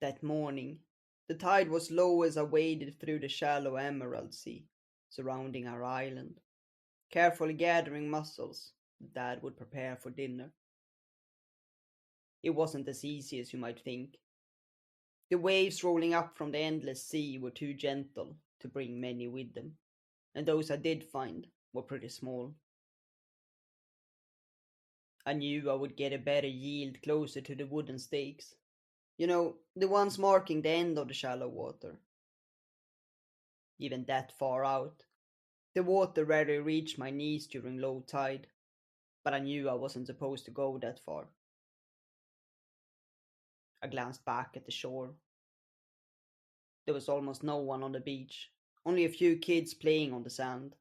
That morning, the tide was low as I waded through the shallow emerald sea surrounding our island, carefully gathering mussels that Dad would prepare for dinner. It wasn't as easy as you might think. The waves rolling up from the endless sea were too gentle to bring many with them, and those I did find were pretty small. I knew I would get a better yield closer to the wooden stakes. The ones marking the end of the shallow water. Even that far out, the water rarely reached my knees during low tide, but I knew I wasn't supposed to go that far. I glanced back at the shore. There was almost no one on the beach, only a few kids playing on the sand.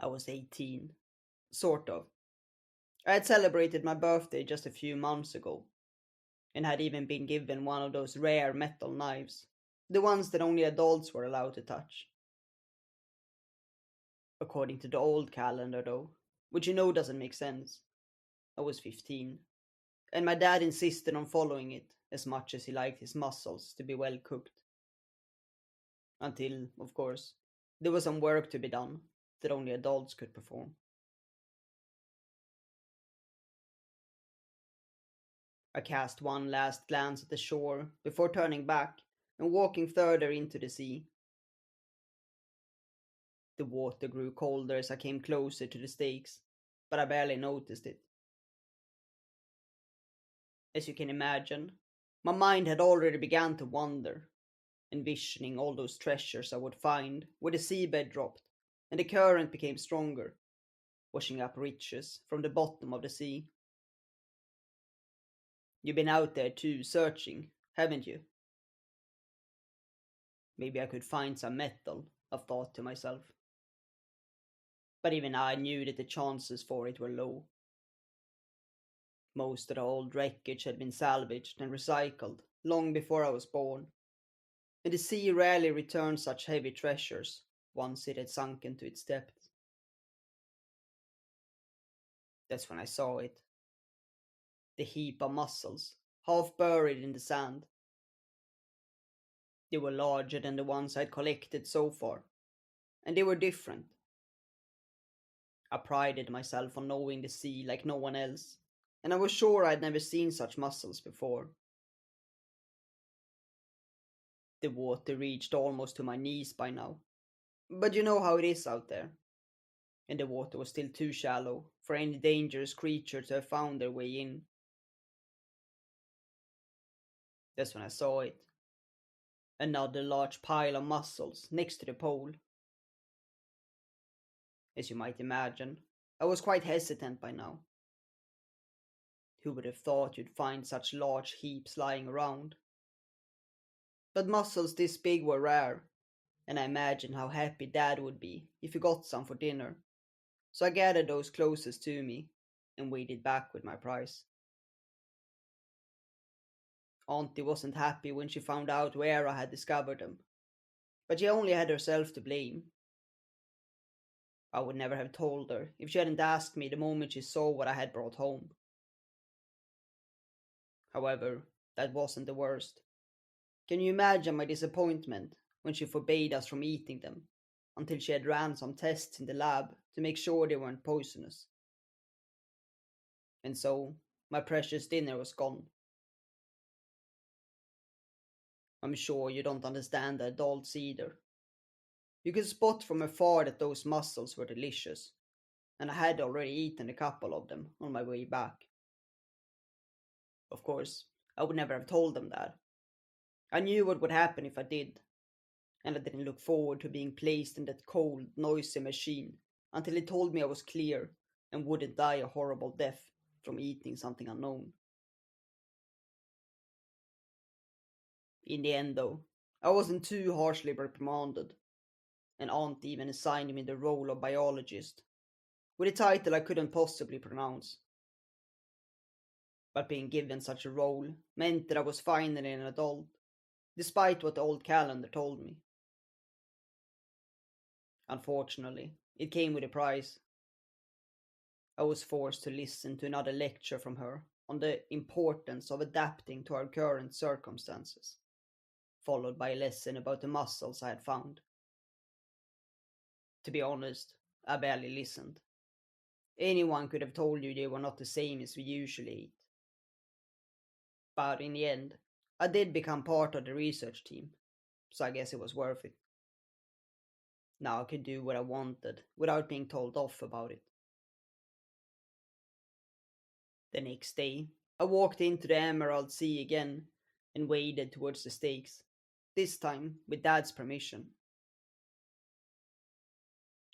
I was 18. Sort of. I had celebrated my birthday just a few months ago, and had even been given one of those rare metal knives, the ones that only adults were allowed to touch. According to the old calendar, though, which doesn't make sense, I was 15, and my dad insisted on following it as much as he liked his mussels to be well cooked. Until, of course, there was some work to be done that only adults could perform. I cast one last glance at the shore before turning back and walking further into the sea. The water grew colder as I came closer to the stakes, but I barely noticed it. As you can imagine, my mind had already begun to wander, envisioning all those treasures I would find where the seabed dropped and the current became stronger, washing up riches from the bottom of the sea. You've been out there too, searching, haven't you? Maybe I could find some metal, I thought to myself. But even I knew that the chances for it were low. Most of the old wreckage had been salvaged and recycled long before I was born, and the sea rarely returned such heavy treasures once it had sunken to its depths. That's when I saw it. The heap of mussels, half buried in the sand. They were larger than the ones I'd collected so far, and they were different. I prided myself on knowing the sea like no one else, and I was sure I'd never seen such mussels before. The water reached almost to my knees by now, but you know how it is out there, and the water was still too shallow for any dangerous creature to have found their way in. That's when I saw it. Another large pile of mussels next to the pole. As you might imagine, I was quite hesitant by now. Who would have thought you'd find such large heaps lying around? But mussels this big were rare, and I imagined how happy Dad would be if he got some for dinner. So I gathered those closest to me and waded back with my prize. Auntie wasn't happy when she found out where I had discovered them, but she only had herself to blame. I would never have told her if she hadn't asked me the moment she saw what I had brought home. However, that wasn't the worst. Can you imagine my disappointment when she forbade us from eating them until she had ran some tests in the lab to make sure they weren't poisonous? And so, my precious dinner was gone. I'm sure you don't understand the adults either. You could spot from afar that those mussels were delicious, and I had already eaten a couple of them on my way back. Of course, I would never have told them that. I knew what would happen if I did, and I didn't look forward to being placed in that cold, noisy machine until it told me I was clear and wouldn't die a horrible death from eating something unknown. In the end, though, I wasn't too harshly reprimanded, and Aunt even assigned me the role of biologist, with a title I couldn't possibly pronounce. But being given such a role meant that I was finally an adult, despite what the old calendar told me. Unfortunately, it came with a price. I was forced to listen to another lecture from her on the importance of adapting to our current circumstances, followed by a lesson about the muscles I had found. To be honest, I barely listened. Anyone could have told you they were not the same as we usually eat. But in the end, I did become part of the research team, so I guess it was worth it. Now I could do what I wanted without being told off about it. The next day, I walked into the Emerald Sea again and waded towards the stakes, this time with Dad's permission.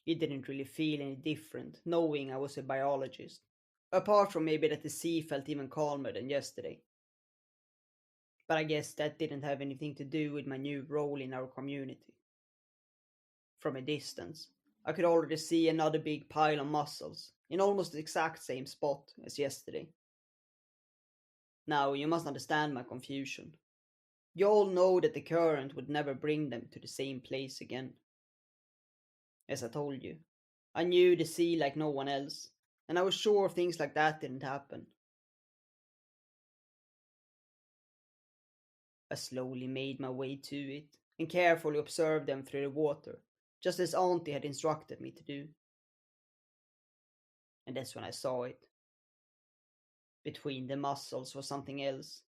It didn't really feel any different knowing I was a biologist, apart from maybe that the sea felt even calmer than yesterday. But I guess that didn't have anything to do with my new role in our community. From a distance, I could already see another big pile of mussels in almost the exact same spot as yesterday. Now, you must understand my confusion. You all know that the current would never bring them to the same place again. As I told you, I knew the sea like no one else, and I was sure things like that didn't happen. I slowly made my way to it and carefully observed them through the water, just as Auntie had instructed me to do. And that's when I saw it. Between the mussels was something else.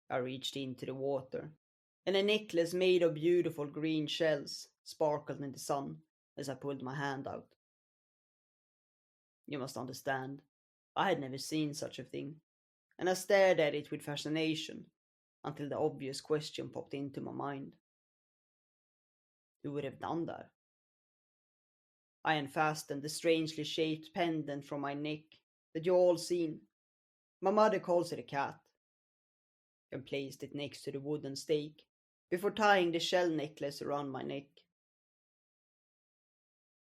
I reached into the water, and a necklace made of beautiful green shells sparkled in the sun as I pulled my hand out. You must understand, I had never seen such a thing, and I stared at it with fascination until the obvious question popped into my mind. Who would have done that? I unfastened the strangely shaped pendant from my neck that you all seen. My mother calls it a cat, and placed it next to the wooden stake before tying the shell necklace around my neck.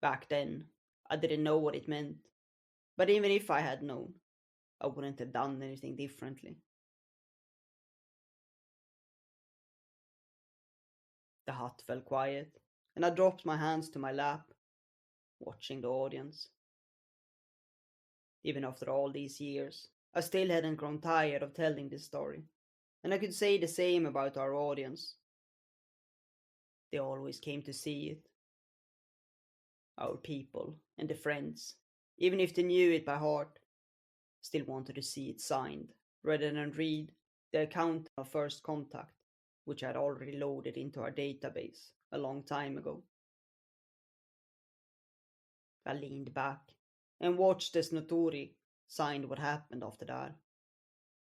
Back then, I didn't know what it meant, but even if I had known, I wouldn't have done anything differently. The hut fell quiet, and I dropped my hands to my lap, watching the audience. Even after all these years, I still hadn't grown tired of telling this story, and I could say the same about our audience. They always came to see it, our people and the friends, even if they knew it by heart, still wanted to see it signed, rather than read the account of first contact, which I had already loaded into our database a long time ago. I leaned back and watched as Notori signed what happened after that.